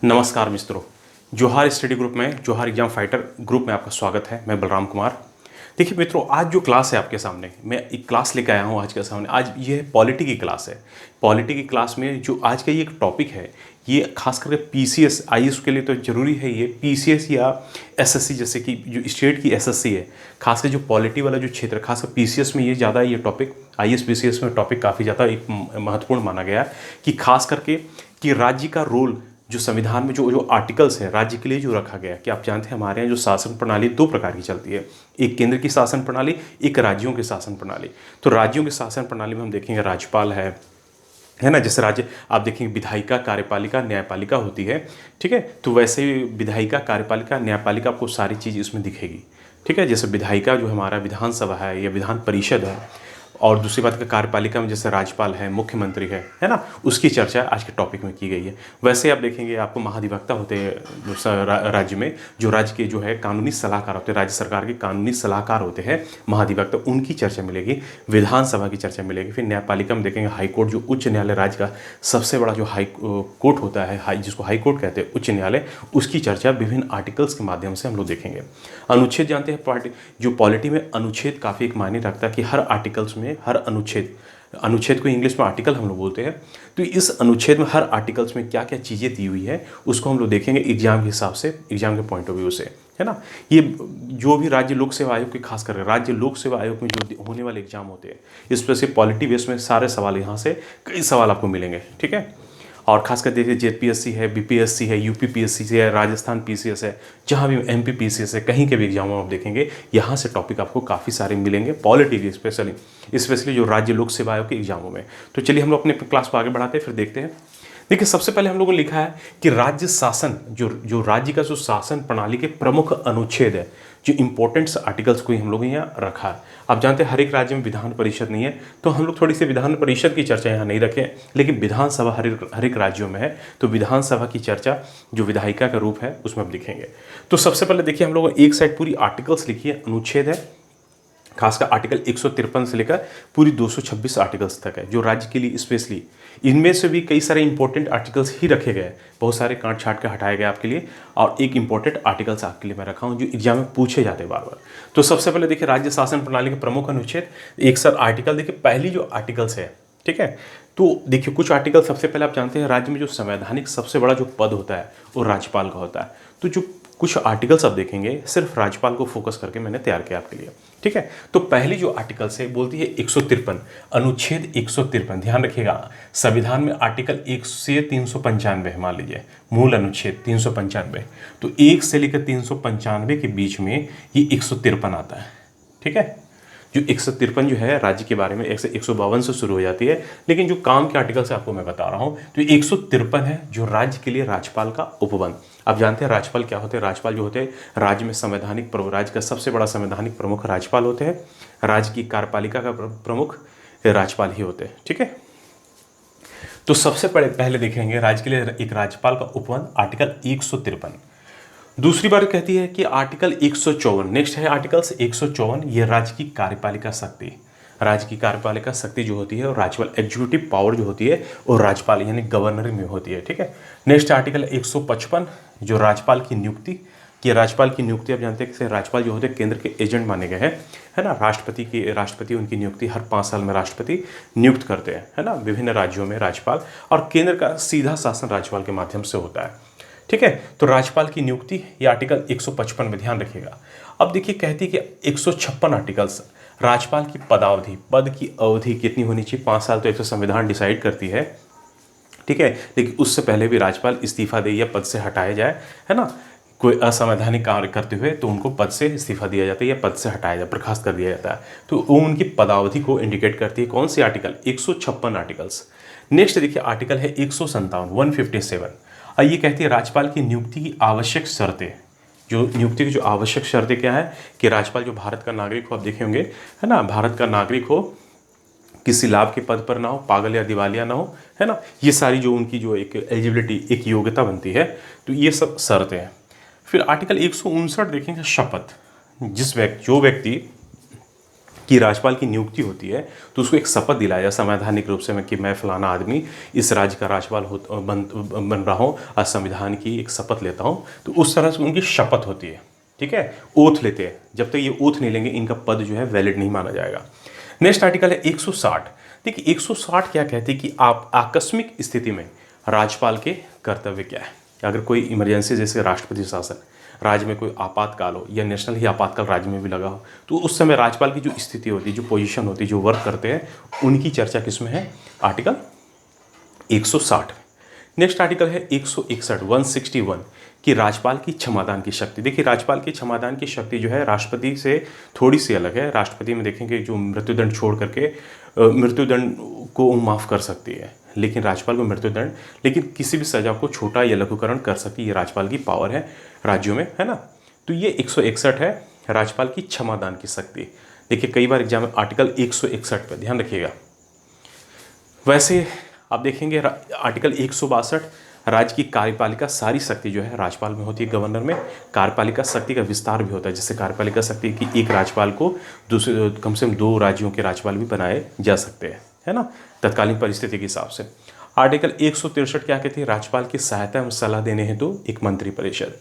नमस्कार मित्रों, जोहार स्टडी ग्रुप में, जोहार एग्जाम फाइटर ग्रुप में आपका स्वागत है। मैं बलराम कुमार। देखिए मित्रों, आज जो क्लास है आपके सामने, मैं एक क्लास लेकर आया हूँ आज के सामने। आज ये पॉलिटी की क्लास है। पॉलिटी की क्लास में जो आज का ये एक टॉपिक है, ये खास करके पीसीएस आईएएस के लिए तो ज़रूरी है। ये पीसीएस या एसएससी, जैसे कि जो स्टेट की एसएससी है, खासकर जो पॉलिटी वाला जो क्षेत्र, खासकर पीसीएस में ये ज़्यादा ये टॉपिक, आईएएस पीसीएस में टॉपिक काफ़ी ज़्यादा एक महत्वपूर्ण माना गया है कि खास करके कि राज्य का रोल जो संविधान में जो जो आर्टिकल्स हैं राज्य के लिए जो रखा गया है। कि आप जानते हैं हमारे यहाँ जो शासन प्रणाली दो प्रकार की चलती है, एक केंद्र की शासन प्रणाली, एक राज्यों की शासन प्रणाली। तो राज्यों की शासन प्रणाली में हम देखेंगे राज्यपाल है ना। जैसे राज्य आप देखेंगे विधायिका, कार्यपालिका, न्यायपालिका होती है, ठीक है। तो वैसे ही विधायिका, कार्यपालिका, न्यायपालिका, आपको सारी चीज़ इसमें दिखेगी, ठीक है। जैसे विधायिका जो हमारा विधानसभा है या विधान परिषद है, और दूसरी बात का कार्यपालिका में जैसे राज्यपाल है, मुख्यमंत्री है ना, उसकी चर्चा आज के टॉपिक में की गई है। वैसे आप देखेंगे आपको महाधिवक्ता होते हैं राज्य में, जो राज्य के जो है कानूनी सलाहकार होते हैं, राज्य सरकार के कानूनी सलाहकार होते हैं महाधिवक्ता, उनकी चर्चा मिलेगी। विधानसभा की चर्चा मिलेगी। फिर न्यायपालिका में देखेंगे हाईकोर्ट, जो उच्च न्यायालय राज्य का सबसे बड़ा जो हाई कोर्ट होता है, जिसको हाई कोर्ट कहते हैं, उच्च न्यायालय, उसकी चर्चा विभिन्न आर्टिकल्स के माध्यम से हम लोग देखेंगे। अनुच्छेद जानते हैं, जो पॉलिटी में अनुच्छेद काफ़ी एक मायने रखता है कि हर आर्टिकल्स में हर अनुच्छेद को इंग्लिश में आर्टिकल हम लोग बोलते हैं। तो इस अनुच्छेद में हर आर्टिकल्स में क्या क्या चीज़ें दी हुई है उसको हम लोग देखेंगे एग्जाम के हिसाब से, एग्जाम के पॉइंट ऑफ व्यू से, है ना। ये जो भी राज्य लोक सेवा आयोग के, खास करके राज्य लोक सेवा आयोग में जो होने वाले एग्जाम होते हैं, इस पर से पॉलिटी बेस में सारे सवाल, यहाँ से कई सवाल आपको मिलेंगे, ठीक है। और खासकर देखिए जेपीएससी है, बीपीएससी है, यूपीपीएससी है, राजस्थान पीसीएस है, जहाँ भी एमपी पीसीएस है, कहीं के भी एग्जाम में आप देखेंगे यहाँ से टॉपिक आपको काफ़ी सारे मिलेंगे पॉलिटी के, स्पेशली जो राज्य लोक सेवा आयोग के एग्जामों में। तो चलिए हम लोग अपने क्लास को आगे बढ़ाते हैं, फिर देखते हैं। देखिए सबसे पहले हम लोगों ने लिखा है कि राज्य शासन, जो राज्य का जो शासन प्रणाली के प्रमुख अनुच्छेद है, जो इंपॉर्टेंट आर्टिकल्स को ही हम लोग यहाँ रखा है। आप जानते हैं हर एक राज्य में विधान परिषद नहीं है, तो हम लोग थोड़ी सी विधान परिषद की चर्चा यहाँ नहीं रखें, लेकिन विधानसभा हर एक राज्यों में है, तो विधानसभा की चर्चा जो विधायिका का रूप है उसमें हम लिखेंगे। तो सबसे पहले देखिए हम लोग एक साइड पूरी आर्टिकल्स लिखी है, अनुच्छेद है, खासकर आर्टिकल 153 से लेकर पूरी 226 आर्टिकल्स तक है, जो राज्य के लिए स्पेशली। इनमें से भी कई सारे इंपॉर्टेंट आर्टिकल्स ही रखे गए, बहुत सारे काट छाट के हटाए गए आपके लिए, और एक इंपॉर्टेंट आर्टिकल्स आपके लिए मैं रखा हूँ जो एग्जाम में पूछे जाते हैं बार बार। तो सबसे पहले देखिए राज्य शासन प्रणाली के प्रमुख अनुच्छेद, एक साथ आर्टिकल देखिए। पहली जो आर्टिकल्स है, ठीक है, तो देखिए कुछ आर्टिकल, सबसे पहले आप जानते हैं राज्य में जो संवैधानिक सबसे बड़ा जो पद होता है वो राज्यपाल का होता है। तो जो कुछ आर्टिकल्स आप देखेंगे सिर्फ राज्यपाल को फोकस करके मैंने तैयार किया आपके लिए, ठीक है। तो पहली जो आर्टिकल्स है बोलती है 153, अनुच्छेद 153, ध्यान रखिएगा। संविधान में आर्टिकल 1 से 395 है, मान लीजिए मूल अनुच्छेद 395, तो 1 से लेकर 395 के बीच में ये 153 आता है, ठीक है। जो 153 जो है राज्य के बारे में 152 से शुरू हो जाती है, लेकिन जो काम के आर्टिकल से आपको मैं बता रहा हूँ, तो 153 है जो राज्य के लिए राज्यपाल का उपबंध। आप जानते हैं राज्यपाल क्या होते हैं? राज्यपाल जो होते हैं राज्य में संवैधानिक प्रमुख, राज्य का सबसे बड़ा संवैधानिक प्रमुख राज्यपाल होते हैं। राज्य की कार्यपालिका का प्रमुख राज्यपाल ही होते हैं, ठीक है। तो सबसे पहले देखेंगे राज्य के लिए एक राज्यपाल का उपबंध, आर्टिकल 153। दूसरी बात कहती है कि आर्टिकल 154, नेक्स्ट है आर्टिकल्स 154, ये राज्य की कार्यपालिका शक्ति। राज्य की कार्यपालिका शक्ति जो होती है और राज्यपाल, एग्जीक्यूटिव पावर जो होती है और राज्यपाल यानी गवर्नर में होती है, ठीक है। नेक्स्ट आर्टिकल 155, जो राज्यपाल की नियुक्ति, कि राज्यपाल की नियुक्ति आप जानते हैं कि राज्यपाल जो होते हैं केंद्र के एजेंट माने गए हैं, है ना। राष्ट्रपति उनकी नियुक्ति हर 5 साल में राष्ट्रपति नियुक्त करते हैं, है ना, विभिन्न राज्यों में राज्यपाल, और केंद्र का सीधा शासन राज्यपाल के माध्यम से होता है, ठीक है। तो राज्यपाल की नियुक्ति ये आर्टिकल 155 में, ध्यान रखिएगा। अब देखिए कहती है कि 156 आर्टिकल्स, राज्यपाल की पदावधि, पद की अवधि कितनी होनी चाहिए, 5 साल, तो एक तो संविधान डिसाइड करती है, ठीक है। लेकिन उससे पहले भी राज्यपाल इस्तीफा दे या पद से हटाया जाए, है ना, कोई असंवैधानिक कार्य करते हुए तो उनको पद से इस्तीफा दिया जाता है या पद से हटाया जाता, बर्खास्त कर दिया जाता है। तो वो उनकी पदावधि को इंडिकेट करती है कौन सी आर्टिकल, 156 आर्टिकल्स। नेक्स्ट देखिए आर्टिकल है 157 और ये कहती है राज्यपाल की नियुक्ति की आवश्यक शर्तें। जो नियुक्ति की जो आवश्यक शर्तें क्या है कि राज्यपाल जो भारत का नागरिक हो, आप देखे होंगे, है ना, भारत का नागरिक हो, किसी लाभ के पद पर ना हो, पागल या दिवालिया ना हो, है ना, ये सारी जो उनकी जो एक एलिजिबिलिटी, एक योग्यता बनती है, तो ये सब शर्तें हैं। फिर आर्टिकल 159 देखेंगे शपथ, जो व्यक्ति कि राज्यपाल की नियुक्ति होती है तो उसको एक शपथ दिलाया जाए संवैधानिक रूप से कि मैं फलाना आदमी इस राज्य का राज्यपाल बन रहा हूँ और संविधान की एक शपथ लेता हूँ। तो उस तरह से उनकी शपथ होती है, ठीक है, ओथ लेते हैं। जब तक ये ओथ नहीं लेंगे इनका पद जो है वैलिड नहीं माना जाएगा। नेक्स्ट आर्टिकल है 160। देखिए 160 क्या कहती है कि आप आकस्मिक स्थिति में राज्यपाल के कर्तव्य क्या है। अगर कोई इमरजेंसी जैसे राष्ट्रपति शासन, राज्य में कोई आपातकाल हो या नेशनल ही आपातकाल राज्य में भी लगा हो, तो उस समय राज्यपाल की जो स्थिति होती है, जो पोजीशन होती है, जो वर्क करते हैं, उनकी चर्चा किसमें है, आर्टिकल 160 में। नेक्स्ट आर्टिकल है 161 161 कि राज्यपाल की क्षमादान की शक्ति। देखिए राज्यपाल की क्षमादान की शक्ति जो है राष्ट्रपति से थोड़ी सी अलग है। राष्ट्रपति में देखेंगे जो मृत्युदंड छोड़ करके मृत्युदंड को माफ़ कर सकती है, लेकिन राज्यपाल को मृत्युदंड, लेकिन किसी भी सजा को छोटा या लघुकरण कर सकती है। ये राज्यपाल की पावर है राज्यों में, है ना। तो ये 161 है राज्यपाल की क्षमादान की शक्ति। देखिए कई बार एग्जाम में आर्टिकल 161 पर ध्यान रखिएगा। वैसे आप देखेंगे आर्टिकल 162 राज्य की कार्यपालिका सारी शक्ति जो है राज्यपाल में होती है। गवर्नर में कार्यपालिका शक्ति का विस्तार भी होता है, जैसे कार्यपालिका शक्ति की एक राज्यपाल को दूसरे कम से कम 2 राज्यों के राज्यपाल भी बनाए जा सकते हैं, है ना, तत्कालीन परिस्थिति के हिसाब से। आर्टिकल 163 क्या कहती है, राज्यपाल की सहायता एवं सलाह देने हेतु एक मंत्रिपरिषद,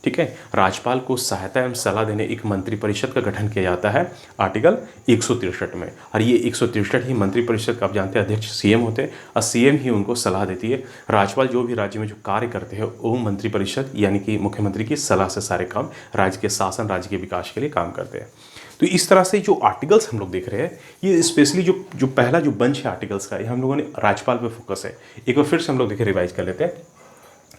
ठीक है, राज्यपाल को सहायता एवं सलाह देने एक मंत्रिपरिषद का गठन किया जाता है आर्टिकल 163 में। और ये 163 ही मंत्रिपरिषद का आप जानते हैं अध्यक्ष सीएम होते हैं और सीएम ही उनको सलाह देती है। राज्यपाल जो भी राज्य में जो कार्य करते हैं वो मंत्रिपरिषद यानी कि मुख्यमंत्री की सलाह से सारे काम राज्य के शासन, राज्य के विकास के लिए काम करते हैं। तो इस तरह से जो आर्टिकल्स हम लोग देख रहे हैं, ये स्पेशली जो पहला जो बंच है आर्टिकल्स का, ये हम लोगों ने राज्यपाल पे फोकस है। एक बार फिर से हम लोग देखें, रिवाइज कर लेते हैं।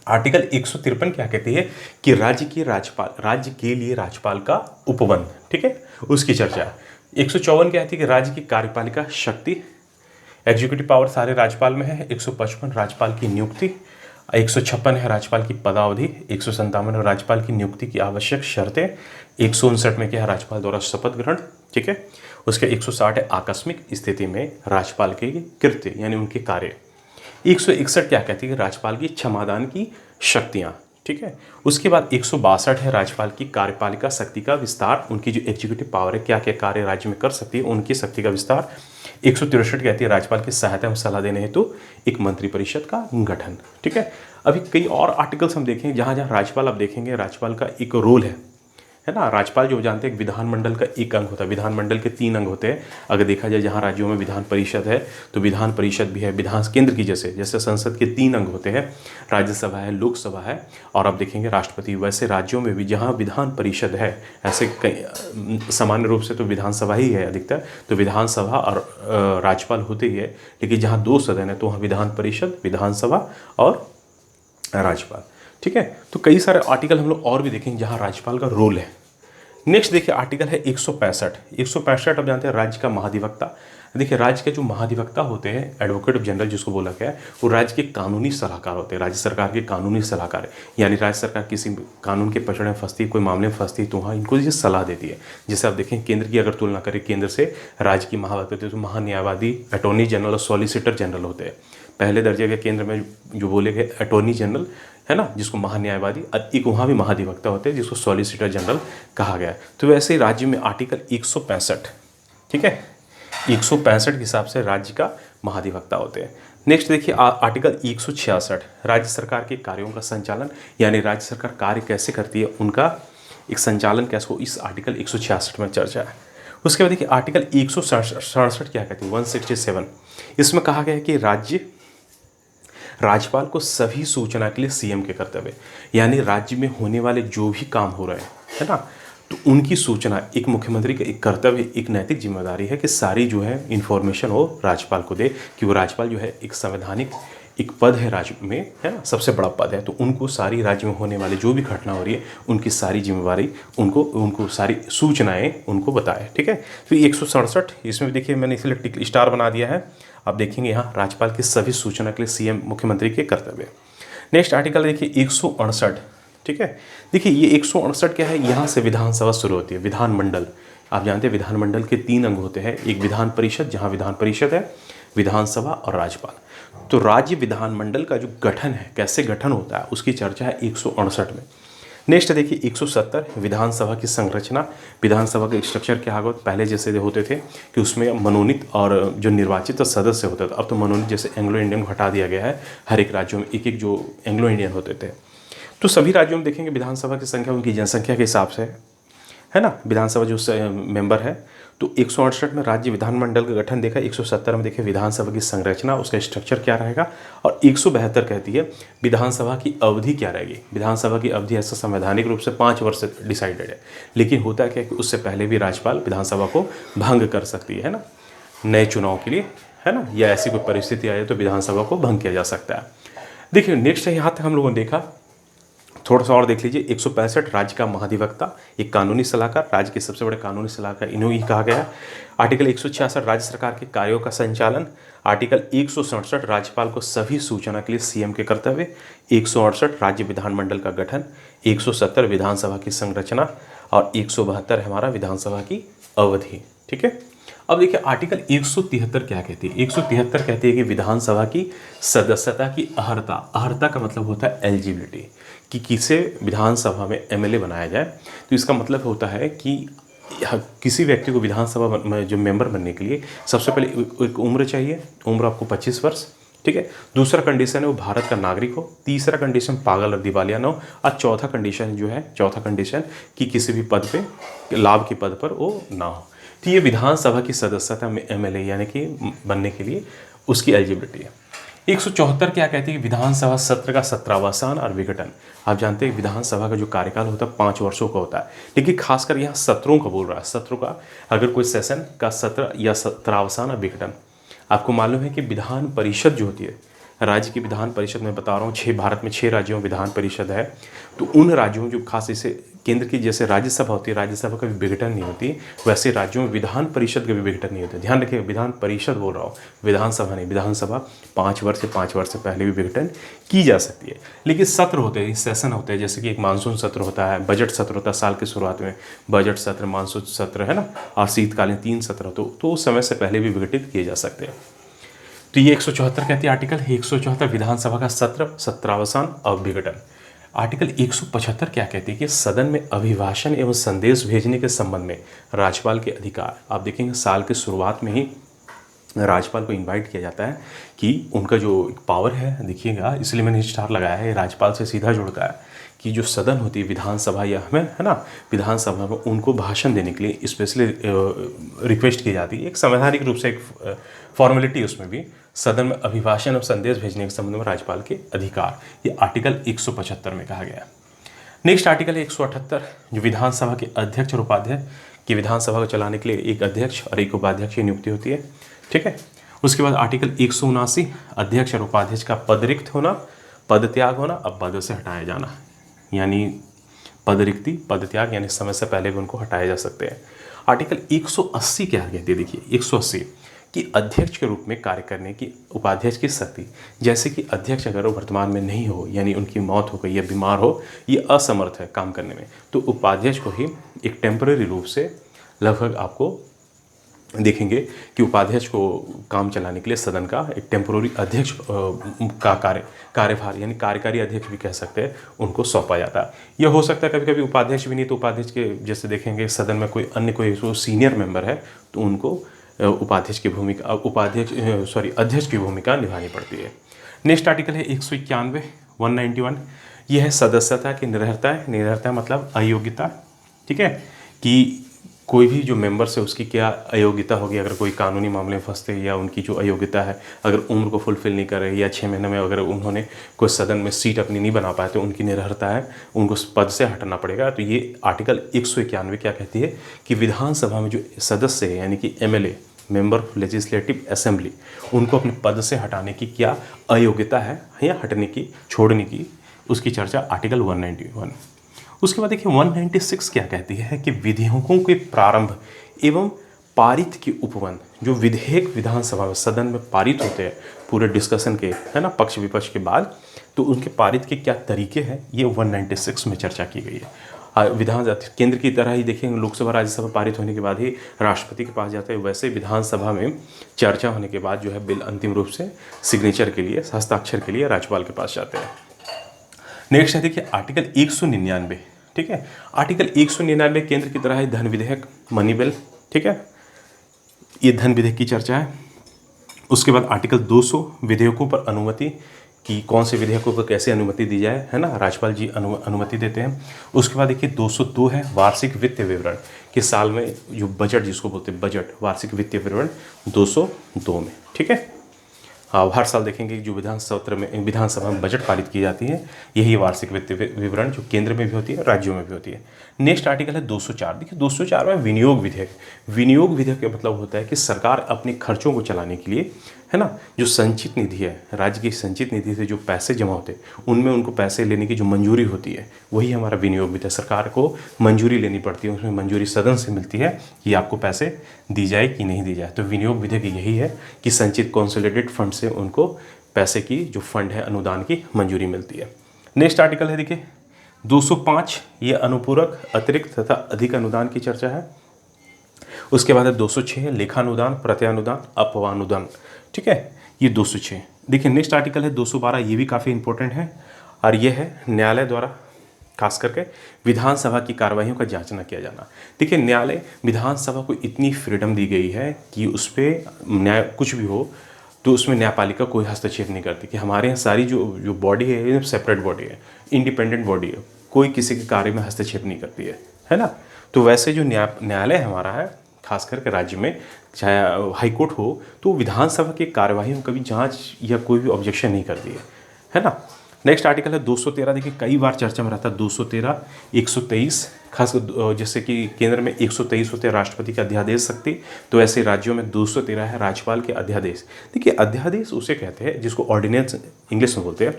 आर्टिकल 153 क्या कहती है कि राज्य के लिए राज्यपाल का उपबंध, ठीक है, उसकी चर्चा है। 154 कहती है कि राज्य की कार्यपालिका शक्ति, एग्जीक्यूटिव पावर सारे राज्यपाल में है। 155 राज्यपाल की नियुक्ति, 156 है राज्यपाल की पदावधि, 157 राज्यपाल की नियुक्ति की आवश्यक शर्तें, 159 में क्या है राज्यपाल द्वारा शपथ ग्रहण, ठीक है। उसके 160 है आकस्मिक स्थिति में राज्यपाल के कृत्य यानी उनके कार्य। 161 क्या कहती है, राज्यपाल की क्षमादान की शक्तियाँ, ठीक है। उसके बाद 162 है राज्यपाल की कार्यपालिका शक्ति का विस्तार, उनकी जो एग्जीक्यूटिव पावर है, क्या क्या कार्य राज्य में कर सकती है, उनकी शक्ति का विस्तार। 163 कहती है राज्यपाल की सहायता एवं सलाह देने हेतु एक मंत्रिपरिषद का गठन, ठीक है। अभी कई और आर्टिकल्स हम देखेंगे जहाँ जहाँ राज्यपाल आप देखेंगे राज्यपाल का एक रोल है ना। राज्यपाल जो जानते हैं विधानमंडल का एक अंग होता है, विधानमंडल के 3 अंग होते हैं। अगर देखा जाए जहाँ राज्यों में विधान परिषद है तो विधान परिषद भी है, विधान केंद्र की जैसे संसद के 3 अंग होते हैं, राज्यसभा है, लोकसभा है और आप देखेंगे राष्ट्रपति। वैसे राज्यों में भी जहाँ विधान परिषद है, ऐसे कई सामान्य रूप से तो विधानसभा ही है अधिकतर, तो विधानसभा और राज्यपाल होते ही है। लेकिन जहाँ 2 सदन है तो वहाँ विधान परिषद, विधानसभा और राज्यपाल, ठीक है। तो कई सारे आर्टिकल हम लोग और भी देखेंगे जहाँ राज्यपाल का रोल है। नेक्स्ट देखिए आर्टिकल है 165। 165 आप जानते हैं राज्य का महाधिवक्ता। देखिए राज्य के जो महाधिवक्ता होते हैं, एडवोकेट जनरल जिसको बोला गया है, वो राज्य के कानूनी सलाहकार होते हैं, राज्य सरकार के कानूनी सलाहकार, यानी राज्य सरकार किसी कानून के पचड़े में फंसती है, कोई मामले में फंसती है तो वहाँ इनको ये सलाह देती है। जैसे आप देखें केंद्र की अगर तुलना करें, केंद्र से राज्य की महाधिवक्ता तो महान्यायवादी, अटॉर्नी जनरल और सॉलिसिटर जनरल होते हैं। पहले दर्जे के केंद्र में जो बोले गए अटॉर्नी जनरल है ना, जिसको महान्यायवादी, एक वहाँ भी महाधिवक्ता होते हैं जिसको सॉलिसिटर जनरल कहा गया है। तो वैसे ही राज्य में आर्टिकल 165, ठीक है, 165 के हिसाब से राज्य का महाधिवक्ता होते हैं। नेक्स्ट देखिए आर्टिकल 166 राज्य सरकार के कार्यों का संचालन, यानी राज्य सरकार कार्य कैसे करती है उनका एक संचालन कैसे हो, इस आर्टिकल 166 में चर्चा है। उसके बाद देखिए आर्टिकल 167 क्या कहती है, 167, इसमें कहा गया है कि राज्यपाल को सभी सूचना के लिए सीएम के कर्तव्य, यानी राज्य में होने वाले जो भी काम हो रहे हैं, है ना, तो उनकी सूचना एक मुख्यमंत्री का एक कर्तव्य, एक नैतिक जिम्मेदारी है कि सारी जो है इन्फॉर्मेशन वो राज्यपाल को दे, कि वो राज्यपाल जो है एक संवैधानिक एक पद है राज्य में, है ना, सबसे बड़ा पद है, तो उनको सारी राज्य में होने वाले जो भी घटना हो रही है उनकी सारी जिम्मेवारी उनको सारी सूचनाएं उनको बताए, ठीक है। तो 167 इसमें देखिए मैंने इसलिए टिक स्टार बना दिया है, आप देखेंगे यहाँ राज्यपाल की सभी सूचना के लिए सीएम मुख्यमंत्री के कर्तव्य। नेक्स्ट आर्टिकल देखिए 168, ठीक है। देखिए ये 168 क्या है, यहाँ से विधानसभा शुरू होती है। विधानमंडल आप जानते हैं विधानमंडल के 3 अंग होते हैं, एक विधान परिषद जहाँ विधान परिषद है, विधानसभा और राज्यपाल। तो राज्य विधानमंडल का जो गठन है, कैसे गठन होता है उसकी चर्चा है 168 में। नेक्स्ट देखिए 170 विधानसभा की संरचना। विधानसभा का स्ट्रक्चर क्या होगा, पहले जैसे होते थे कि उसमें मनोनीत और जो निर्वाचित सदस्य होते थे, अब तो मनोनीत जैसे एंग्लो इंडियन को हटा दिया गया है। हर एक राज्यों में एक एक जो एंग्लो इंडियन होते थे, तो सभी राज्यों में देखेंगे विधानसभा की संख्या उनकी जनसंख्या के हिसाब से है ना। विधानसभा जो मेंबर है, तो 168 में राज्य विधानमंडल का गठन देखा, 170 में देखिए विधानसभा की संरचना, उसका स्ट्रक्चर क्या रहेगा, और 172 कहती है विधानसभा की अवधि क्या रहेगी। विधानसभा की अवधि ऐसा संवैधानिक रूप से 5 वर्ष डिसाइडेड है, लेकिन होता क्या है कि उससे पहले भी राज्यपाल विधानसभा को भंग कर सकती है ना, नए चुनाव के लिए, है ना, या ऐसी कोई परिस्थिति आ जाए तो विधानसभा को भंग किया जा सकता है। देखिए नेक्स्ट है, यहाँ तक हम लोगों ने देखा, थोड़ा सा और देख लीजिए। 165 राज्य का महाधिवक्ता, एक कानूनी सलाहकार, राज्य के सबसे बड़े कानूनी सलाहकार इन्हों ही कहा गया है। आर्टिकल 166 राज्य सरकार के कार्यों का संचालन। आर्टिकल 167 राज्यपाल को सभी सूचना के लिए सीएम के कर्तव्य। 168 राज्य विधानमंडल का गठन। 170 विधानसभा की संरचना और 172 हमारा विधानसभा की अवधि। ठीक है, अब देखिए आर्टिकल 173 क्या कहती है। 173 कहती है कि विधानसभा की सदस्यता की अहर्ता, अहर्ता का मतलब होता है एलिजिबिलिटी, कि किसे विधानसभा में एमएलए बनाया जाए। तो इसका मतलब होता है कि किसी व्यक्ति को विधानसभा में जो मेंबर बनने के लिए सबसे पहले एक उम्र चाहिए, उम्र आपको 25 वर्ष। ठीक है, दूसरा कंडीशन है वो भारत का नागरिक हो। तीसरा कंडीशन पागल और दिवालिया ना हो। और चौथा कंडीशन जो है, चौथा कंडीशन कि किसी भी पद पे, लाभ के पद पर वो ना हो। तो ये विधानसभा की सदस्यता में एमएलए यानी कि बनने के लिए उसकी एलिजिबिलिटी है। 174 क्या कहती है कि विधानसभा सत्र का सत्रावसान और विघटन। आप जानते हैं विधानसभा का जो कार्यकाल होता है 5 वर्षों का होता है, लेकिन खासकर यहाँ सत्रों का बोल रहा है, सत्रों का, अगर कोई सेशन का सत्र या सत्रावसान और विघटन। आपको मालूम है कि विधान परिषद जो होती है, राज्य की विधान परिषद में बता रहा हूँ, 6 भारत में 6 राज्यों में विधान परिषद है। तो उन राज्यों में जो खास जैसे केंद्र की जैसे राज्यसभा होती है, राज्यसभा का भी विघटन नहीं होती, वैसे राज्यों में विधान परिषद का भी विघटन नहीं होता। ध्यान रखिए, विधान परिषद बोल रहा हूँ, विधानसभा नहीं। विधानसभा 5 वर्ष से पहले भी विघटन की जा सकती है, लेकिन सत्र होते हैं, सेशन होते हैं, जैसे कि एक मानसून सत्र होता है, बजट सत्र होता है साल की शुरुआत में, बजट सत्र, मानसून सत्र, है ना, और शीतकालीन 3 सत्र, तो उस समय से पहले भी विघटित किए जा सकते हैं। तो ये 174 कहती है आर्टिकल 174 विधानसभा का सत्र, सत्रावसान और विघटन। आर्टिकल 175 क्या कहती है कि सदन में अभिभाषण एवं संदेश भेजने के संबंध में राज्यपाल के अधिकार। आप देखेंगे साल की शुरुआत में ही राज्यपाल को इनवाइट किया जाता है कि उनका जो पावर है, देखिएगा इसलिए मैंने स्टार लगाया है, राज्यपाल से सीधा जुड़ता है कि जो सदन होती है विधानसभा या हमें, है ना, विधानसभा में उनको भाषण देने के लिए स्पेशली रिक्वेस्ट की जाती है। एक संवैधानिक रूप से एक फॉर्मेलिटी उसमें भी, सदन में अभिभाषण और संदेश भेजने के संबंध में राज्यपाल के अधिकार, ये आर्टिकल 175 में कहा गया। नेक्स्ट आर्टिकल 178 जो विधानसभा के अध्यक्ष और उपाध्यक्ष की, विधानसभा को चलाने के लिए एक अध्यक्ष और एक उपाध्यक्ष की नियुक्ति होती है। ठीक है, उसके बाद आर्टिकल 179 अध्यक्ष और उपाध्यक्ष का पद रिक्त होना, पद त्याग होना, अब पद से हटाया जाना, यानी पद रिक्ति, पद त्याग, यानी समय से पहले भी उनको हटाए जा सकते हैं। आर्टिकल 180 क्या कहती है, देखिए 180 कि अध्यक्ष के रूप में कार्य करने की उपाध्यक्ष की शक्ति, जैसे कि अध्यक्ष अगर वो वर्तमान में नहीं हो, यानी उनकी मौत हो गई या बीमार हो, ये असमर्थ है काम करने में, तो उपाध्यक्ष को ही एक टेम्पररी रूप से लगभग आपको देखेंगे कि उपाध्यक्ष को काम चलाने के लिए सदन का एक टेम्पोररी अध्यक्ष का कार्यभार, यानी कार्यकारी अध्यक्ष भी कह सकते हैं, उनको सौंपा जाता है। यह हो सकता है कभी कभी उपाध्यक्ष भी नहीं, तो उपाध्यक्ष के जैसे देखेंगे सदन में कोई अन्य कोई सीनियर मेंबर है तो उनको उपाध्यक्ष की भूमिका, अध्यक्ष की भूमिका निभानी पड़ती है। नेक्स्ट आर्टिकल है 191 191, यह है सदस्यता की निरर्हता है। निरर्हता मतलब अयोग्यता। ठीक है, कि कोई भी जो मेंबर्स है उसकी क्या अयोग्यता होगी, अगर कोई कानूनी मामले में फंसते या उनकी जो अयोग्यता है, अगर उम्र को फुलफिल नहीं कर रहे या 6 महीने में अगर उन्होंने कोई सदन में सीट अपनी नहीं बना पाए तो उनकी निरर्हता है, उनको पद से हटना पड़ेगा। तो ये आर्टिकल 191 क्या कहती है कि विधानसभा में जो सदस्य है, यानी कि MLA, member of legislative assembly, उनको अपने पद से हटाने की क्या अयोग्यता है या हटने की, छोड़ने की, उसकी चर्चा आर्टिकल 191। उसके बाद देखिए 196 क्या कहती है कि विधेयकों के प्रारंभ एवं पारित के उपवन, जो विधेयक विधानसभा में सदन में पारित होते हैं पूरे डिस्कशन के, है ना, पक्ष विपक्ष के बाद, तो उनके पारित के क्या तरीके हैं, ये 196 में चर्चा की गई है। विधान केंद्र की तरह ही देखेंगे, लोकसभा राज्यसभा पारित होने के बाद ही राष्ट्रपति के पास जाते हैं, वैसे विधानसभा में चर्चा होने के बाद जो है बिल अंतिम रूप से सिग्नेचर के लिए, हस्ताक्षर के लिए राज्यपाल के पास जाते हैं। नेक्स्ट है देखिए आर्टिकल 199 ठीक है। आर्टिकल 199 केंद्र की तरह है धन विधेयक, मनी बिल, ठीक है, ये धन विधेयक की चर्चा है। उसके बाद आर्टिकल 200 विधेयकों पर अनुमति, कि कौन से विधेयकों को कैसे अनुमति दी जाए, है ना, राज्यपाल जी अनुमति देते हैं। उसके बाद देखिए 202 है वार्षिक वित्तीय विवरण, कि साल में जो बजट जिसको बोलते हैं बजट, वार्षिक वित्तीय विवरण 202 में, ठीक है। हर साल देखेंगे कि जो विधानसभा में बजट पारित की जाती है, यही वार्षिक वित्तीय विवरण जो केंद्र में भी होती है, राज्यों में भी होती है। नेक्स्ट आर्टिकल है 204। देखिए 204 में विनियोग विधेयक। विनियोग विधेयक का मतलब होता है कि सरकार अपने खर्चों को चलाने के लिए, है ना, जो संचित निधि है, राज्य की संचित निधि से जो पैसे जमा होते हैं, उनमें उनको पैसे लेने की जो मंजूरी होती है, वही हमारा विनियोग विधेयक। सरकार को मंजूरी लेनी पड़ती है, उसमें मंजूरी सदन से मिलती है कि आपको पैसे दी जाए कि नहीं दी जाए। तो विनियोग विधेयक यही है कि संचित कॉन्सोलिडेटेड फंड से उनको पैसे की जो फंड है, अनुदान की मंजूरी मिलती है। नेक्स्ट आर्टिकल है देखिए 205, ये अनुपूरक, अतिरिक्त तथा अधिक अनुदान की चर्चा है। उसके बाद है 206 लेखानुदान, प्रत्यानुदान, अपवानुदान, ठीक है, ये 206। देखिए नेक्स्ट आर्टिकल है 212, ये भी काफ़ी इंपॉर्टेंट है, और ये है न्यायालय द्वारा खास करके विधानसभा की कार्रवाइयों का जांचना किया जाना। देखिए न्यायालय, विधानसभा को इतनी फ्रीडम दी गई है कि उस पर न्याय कुछ भी हो तो उसमें न्यायपालिका कोई हस्तक्षेप नहीं करती, कि हमारे यहाँ सारी जो बॉडी है ये सेपरेट बॉडी है, इंडिपेंडेंट बॉडी है, कोई किसी के कार्य में हस्तक्षेप नहीं करती है ना। तो वैसे जो न्यायालय हमारा है, खास करके राज्य में, चाहे हाई कोर्ट हो, तो विधानसभा की कार्यवाही कभी जांच या कोई भी ऑब्जेक्शन नहीं करती है ना। नेक्स्ट आर्टिकल है 213। देखिए कई बार चर्चा में रहता है 213, 123, खास जैसे कि केंद्र में 123 होते हैं राष्ट्रपति के अध्यादेश शक्ति, तो ऐसे राज्यों में 213 है राज्यपाल के अध्यादेश। देखिए अध्यादेश उसे कहते हैं जिसको ऑर्डिनेंस इंग्लिश में बोलते हैं।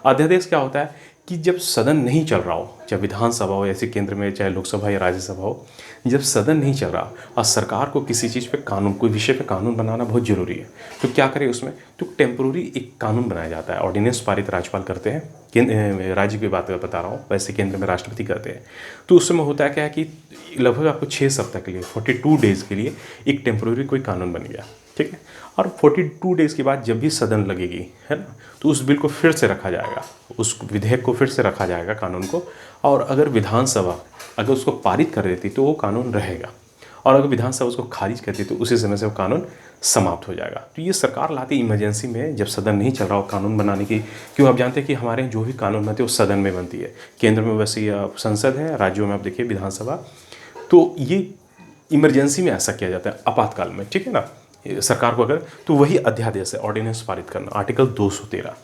अध्यादेश क्या होता है कि जब सदन नहीं चल रहा हो, चाहे विधानसभा हो, ऐसे केंद्र में चाहे लोकसभा या राज्यसभा हो, जब सदन नहीं चल रहा और सरकार को किसी चीज़ पे कानून, कोई विषय पे कानून बनाना बहुत ज़रूरी है, तो क्या करें उसमें, तो टेम्पोररी एक कानून बनाया जाता है। ऑर्डिनेंस पारित राज्यपाल करते हैं, राज्य की बात बता रहा हूँ, वैसे केंद्र में राष्ट्रपति करते हैं। तो उस समय होता है क्या है कि लगभग आपको 6 सप्ताह के लिए, 42 डेज़ के लिए एक टेम्पोररी कोई कानून बन गया, ठीक है। और 42 डेज़ के बाद जब भी सदन लगेगी, है ना, तो उस बिल को फिर से रखा जाएगा, उस विधेयक को फिर से रखा जाएगा, कानून को, और अगर विधानसभा अगर उसको पारित कर देती तो वो कानून रहेगा, और अगर विधानसभा उसको खारिज करती तो उसी समय से वो कानून समाप्त हो जाएगा। तो ये सरकार लाती इमरजेंसी में, जब सदन नहीं चल रहा हो, कानून बनाने की। क्यों, आप जानते हैं कि हमारे जो भी कानून बनते हैं वो सदन में बनती है। केंद्र में वैसे संसद है, राज्यों में आप देखिए विधानसभा। तो ये इमरजेंसी में ऐसा किया जाता है, आपातकाल में, ठीक है ना, सरकार को अगर, तो वही अध्यादेश है, ऑर्डिनेंस पारित करना, आर्टिकल 213।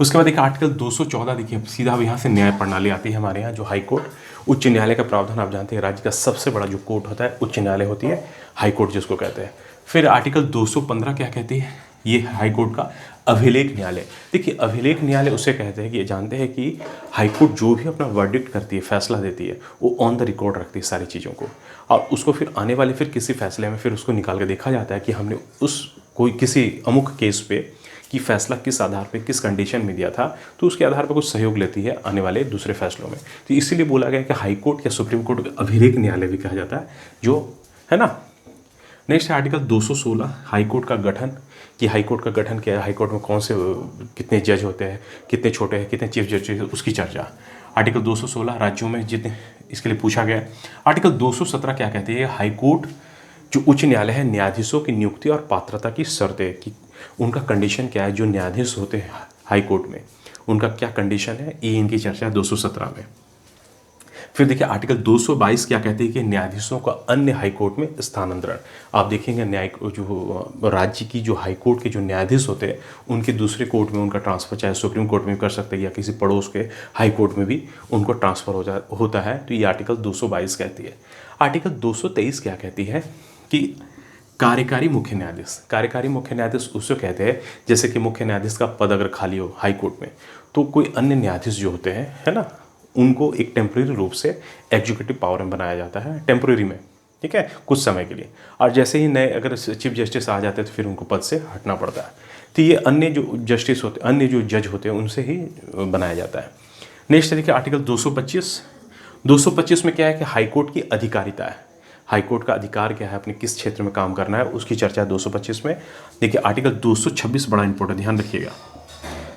उसके बाद देखिए आर्टिकल 214। देखिए सीधा अब यहाँ से न्याय प्रणाली आती है हमारे यहाँ, जो हाई कोर्ट, उच्च न्यायालय का प्रावधान आप जानते हैं, राज्य का सबसे बड़ा जो कोर्ट होता है उच्च न्यायालय होती है, हाई कोर्ट जिसको कहते हैं। फिर आर्टिकल 215 क्या कहती है, ये हाई कोर्ट का अभिलेख न्यायालय। देखिए अभिलेख न्यायालय उसे कहते हैं कि ये जानते हैं कि हाई कोर्ट जो भी अपना वर्डिक्ट करती है, फैसला देती है, वो ऑन द रिकॉर्ड रखती है सारी चीज़ों को, और उसको फिर आने वाले फिर किसी फैसले में फिर उसको निकाल के देखा जाता है कि हमने उस कोई किसी अमुक केस पे कि फैसला किस आधार पे, किस कंडीशन में दिया था, तो उसके आधार पर कुछ सहयोग लेती है आने वाले दूसरे फैसलों में। तो इसीलिए बोला गया कि हाई कोर्ट या सुप्रीम कोर्ट का अभिलेख न्यायालय भी कहा जाता है, जो है ना। नेक्स्ट है आर्टिकल 216, हाई कोर्ट का गठन, कि हाई कोर्ट का गठन क्या है, हाई कोर्ट में कौन से कितने जज होते हैं, कितने छोटे हैं, कितने चीफ जज, उसकी चर्चा। आर्टिकल 216 राज्यों में जितने, इसके लिए पूछा गया। आर्टिकल 217 क्या कहते हैं, हाई कोर्ट जो उच्च न्यायालय है, न्यायाधीशों की नियुक्ति और पात्रता की शर्तें, कि उनका कंडीशन क्या है, जो न्यायाधीश होते हैं हाई कोर्ट में उनका क्या कंडीशन है, ये इनकी चर्चा है 217 में। फिर देखिए आर्टिकल 222 क्या कहते हैं कि न्यायाधीशों का अन्य हाई कोर्ट में स्थानांतरण। आप देखेंगे न्यायिक जो राज्य की जो हाई कोर्ट के जो न्यायाधीश होते हैं उनके दूसरे कोर्ट में उनका ट्रांसफ़र, चाहे सुप्रीम कोर्ट में कर सकते हैं या किसी पड़ोस के हाई कोर्ट में भी उनको ट्रांसफ़र होता है। तो ये आर्टिकल 222 कहती है। आर्टिकल 223 क्या कहती है कि कार्यकारी मुख्य न्यायाधीश। कार्यकारी मुख्य न्यायाधीश उसे कहते हैं जैसे कि मुख्य न्यायाधीश का पद अगर खाली हो हाई कोर्ट में, तो कोई अन्य न्यायाधीश जो होते हैं, है ना, उनको एक टेम्प्रेरी रूप से एग्जीक्यूटिव पावर में बनाया जाता है, टेम्प्रेरी में, ठीक है, कुछ समय के लिए। और जैसे ही नए अगर चीफ जस्टिस आ जाते हैं तो फिर उनको पद से हटना पड़ता है। तो ये अन्य जो जस्टिस होते, अन्य जो जज होते हैं उनसे ही बनाया जाता है। नेक्स्ट देखिए आर्टिकल 225 में क्या है कि हाई कोर्ट की अधिकारिता है। हाई कोर्ट का अधिकार क्या है, अपने किस क्षेत्र में काम करना है, उसकी चर्चा है 225 में। देखिए आर्टिकल 226 बड़ा इंपॉर्टेंट, ध्यान रखिएगा।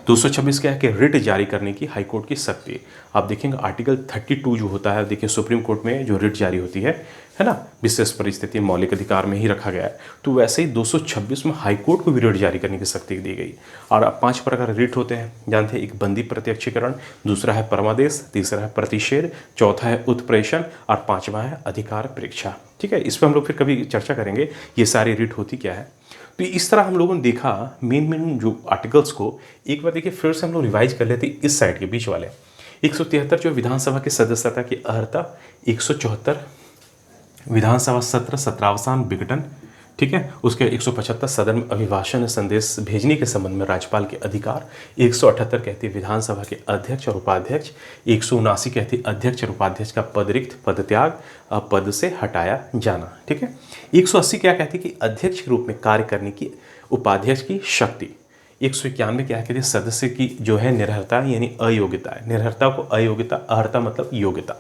226 क्या है कि रिट जारी करने की हाईकोर्ट की शक्ति। आप देखेंगे आर्टिकल 32 जो होता है, देखिए सुप्रीम कोर्ट में जो रिट जारी होती है ना, विशेष परिस्थिति मौलिक अधिकार में ही रखा गया है। तो वैसे ही 226 में हाईकोर्ट को भी रिट जारी करने की शक्ति दी गई। और अब 5 प्रकार रिट होते हैं, जानते हैं, एक बंदी प्रत्यक्षीकरण, दूसरा है परमादेश, तीसरा है प्रतिषेध, चौथा है उत्प्रेषण और 5वां है अधिकार परीक्षा। ठीक है, इस पर हम लोग फिर कभी चर्चा करेंगे ये सारी रिट होती क्या है। तो इस तरह हम लोगों ने देखा मेन जो आर्टिकल्स को। एक बार देखिए फिर से हम लोग रिवाइज कर लेते हैं इस साइड के बीच वाले। 173 जो विधानसभा की सदस्यता की अर्हता, 174 विधानसभा सत्र सत्रावसान विघटन, ठीक है, उसके 175 सदन में अभिभाषण संदेश भेजने के संबंध में राज्यपाल के अधिकार, 178 कहती है विधानसभा के अध्यक्ष और उपाध्यक्ष, 179 कहती है अध्यक्ष और उपाध्यक्ष का पद रिक्त, पद त्याग, पद से हटाया जाना। ठीक है, 180 क्या कहती है कि अध्यक्ष के रूप में कार्य करने की उपाध्यक्ष की शक्ति। 191 क्या कहती है सदस्य की जो है निर्हरता यानी अयोग्यता है, निर्हरता को अयोग्यता, अर्हता मतलब योग्यता।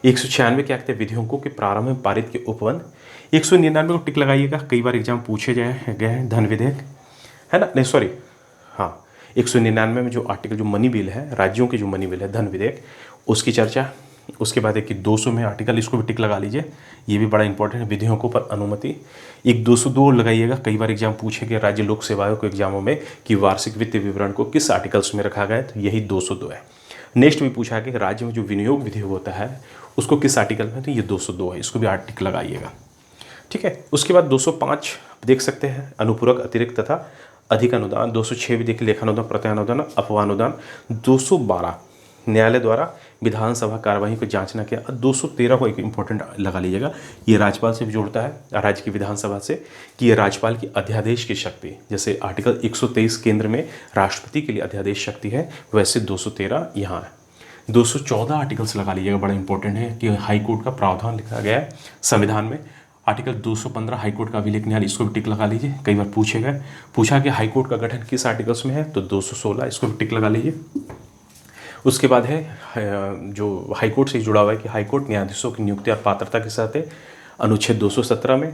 196 क्या कहते हैं विधेयकों के प्रारंभ में पारित के उपबंध। 199 को टिक लगाइएगा, कई बार एग्जाम पूछे गए हैं, धन विधेयक है ना, नहीं सॉरी, हाँ 199 में जो आर्टिकल जो मनी बिल है, राज्यों की जो मनी बिल है धन विधेयक, उसकी चर्चा। उसके बाद एक 200 में आर्टिकल, इसको भी टिक लगा लीजिए, ये भी बड़ा इंपॉर्टेंट है, विधेयकों पर अनुमति। एक 202 लगाइएगा, कई बार एग्जाम पूछे गए राज्य लोक सेवाओं के एग्जामों में कि वार्षिक वित्तीय विवरण को किस आर्टिकल्स में रखा गया है, तो यही 202 है। नेक्स्ट भी पूछा कि राज्य में जो विनियोग विधेयक होता है उसको किस आर्टिकल में, तो ये 202 है, इसको भी आर्टिकल लगाइएगा। ठीक है, उसके बाद 205 देख सकते हैं अनुपूरक अतिरिक्त तथा अधिक अनुदान। 206 भी देखिए लेखानुदान, प्रत्यानुदान, अपवानुदान। 212 न्यायालय द्वारा विधानसभा कार्यवाही को जांचना किया। 213 को एक इंपॉर्टेंट लगा लीजिएगा, ये राज्यपाल से भी जोड़ता है राज्य की विधानसभा से, कि ये राज्यपाल की अध्यादेश की शक्ति, जैसे आर्टिकल 123 केंद्र में राष्ट्रपति के लिए अध्यादेश शक्ति है, वैसे 213 यहाँ है। 214 आर्टिकल्स लगा लीजिएगा, बड़ा इंपॉर्टेंट है कि हाईकोर्ट का प्रावधान लिखा गया है संविधान में। आर्टिकल 215 हाईकोर्ट का अभिलेख न्यायालय, इसको भी टिक लगा लीजिए, कई बार पूछा कि हाईकोर्ट का गठन किस आर्टिकल्स में है, तो 216, इसको भी टिक लगा लीजिए। उसके बाद है जो हाईकोर्ट से जुड़ा हुआ है कि हाईकोर्ट न्यायाधीशों की नियुक्ति और पात्रता के साथ है, अनुच्छेद 217 में।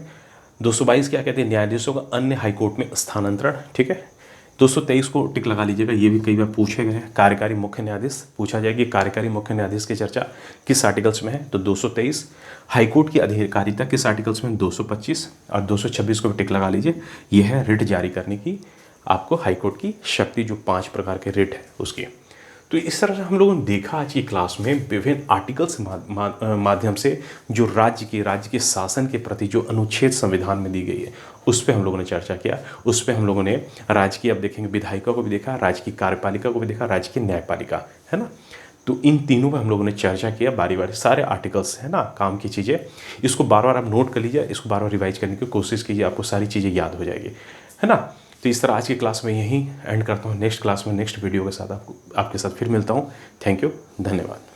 222 क्या कहते हैं न्यायाधीशों का अन्य हाईकोर्ट में स्थानांतरण। ठीक है, 223 को टिक लगा लीजिएगा, ये भी कई बार पूछे गए हैं। कार्यकारी मुख्य न्यायाधीश पूछा जाएगा कि कार्यकारी मुख्य न्यायाधीश की चर्चा किस आर्टिकल्स में है, तो 223। हाईकोर्ट की अधिकारिता किस आर्टिकल्स में, 225 और 226 को भी टिक लगा लीजिए। यह है रिट जारी करने की आपको हाईकोर्ट की शक्ति, जो 5 प्रकार के रिट है उसकी। तो इस तरह से हम लोगों ने देखा आज की क्लास में विभिन्न आर्टिकल्स माध्यम से जो राज्य के शासन के प्रति जो अनुच्छेद संविधान में दी गई है उस पर हम लोगों ने चर्चा किया। उस पर हम लोगों ने राज्य की, अब देखेंगे विधायिका को भी देखा, राज्य की कार्यपालिका को भी देखा, राज्य की न्यायपालिका, है ना। तो इन तीनों पर हम लोगों ने चर्चा किया बारी बारी, सारे आर्टिकल्स है ना, काम की चीज़ें। इसको बार बार आप नोट कर लीजिए, इसको बार बार रिवाइज करने की कोशिश कीजिए, आपको सारी चीज़ें याद हो जाएगी, है ना। तो इस तरह आज की क्लास में यहीं एंड करता हूँ। नेक्स्ट क्लास में नेक्स्ट वीडियो के साथ आपके साथ फिर मिलता हूँ। थैंक यू, धन्यवाद।